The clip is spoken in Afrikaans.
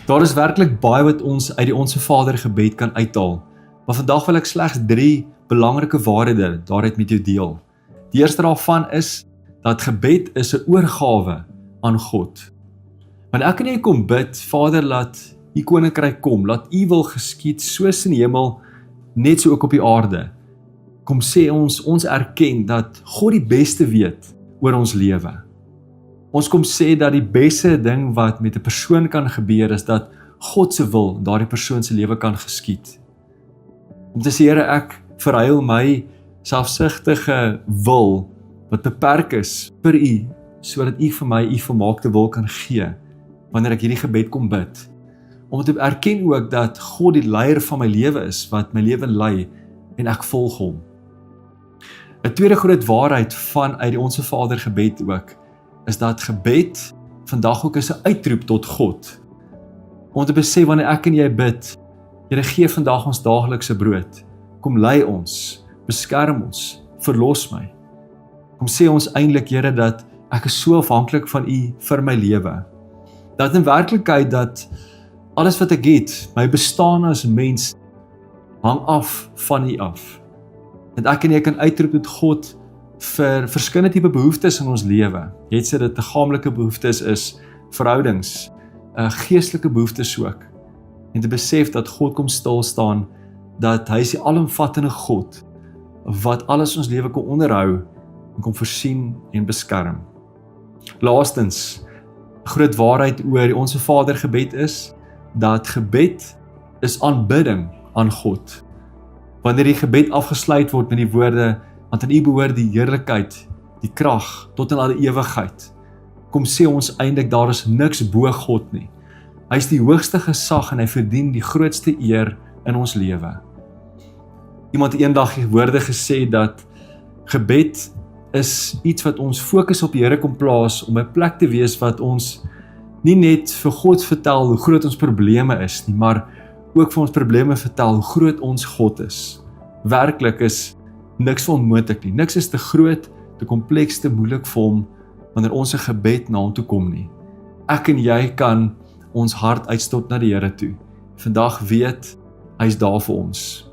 Daar is werklik baie wat ons uit die Onse Vader gebed kan uithaal, maar vandag wil ek slegs 3 belangrike waarhede daaruit met jou deel. Die eerste daarvan is, dat gebed is 'n oorgawe aan God. Wanneer ek en jy kom bid, Vader, laat U koninkryk kom, laat U wil geskied, soos in die hemel, net so ook op die aarde. Kom sê ons erken dat God die beste weet oor ons lewe. Ons kom sê dat die beste ding wat met 'n persoon kan gebeur is dat God se wil daardie persoon se lewe kan geskied. Om te sê, Here, ek verhuil my selfsugtige wil wat beperk is vir U, sodat U vir my U volmaakte wil kan gee wanneer ek hierdie gebed kom bid. Om te erken ook dat God die leier van my lewe is, wat my lewe lei en ek volg Hom. 'n tweede groot waarheid vanuit die Onse Vader gebed ook, is dat gebed vandag ook is 'n uitroep tot God. Om te besef wanneer ek en jy bid, Here, gee vandag ons daaglikse brood. Kom lei ons, beskerm ons, verlos my. Kom sê ons eintlik, Here, dat ek is so afhanklik van U vir my lewe. Dat in werklikheid dat alles wat ek het, my bestaan as mens, hang af van U af. Dat ek en jy kan uitroep tot God vir verskillende tipe behoeftes in ons lewe. Jy het sê dat liggaamlike behoeftes is verhoudings, geestelike behoeftes ook. En te besef dat God kom stil staan, dat hy is die alomvattende God, wat alles ons lewe kan onderhou, en kom voorsien en beskerm. Laastens, groot waarheid oor die Onse Vader gebed is, dat gebed is aanbidding aan God. Wanneer die gebed afgesluit word met die woorde, want aan U behoort die heerlikheid, die krag, tot in alle ewigheid, kom sê ons eintlik daar is niks bo God nie. Hy is die hoogste gesag en hy verdien die grootste eer in ons lewe. Iemand het eendag die woorde gesê dat gebed is iets wat ons fokus op die Here kom plaas om 'n plek te wees wat ons nie net vir God vertel hoe groot ons probleme is nie, maar ook vir ons probleme vertel hoe groot ons God is. Werklik is niks onmoontlik nie. Niks is te groot, te kompleks, te moeilik vir Hom wanneer ons 'n gebed na Hom toe kom nie. Ek en jy kan ons hart uitstort na die Here toe. Vandag weet, hy is daar vir ons.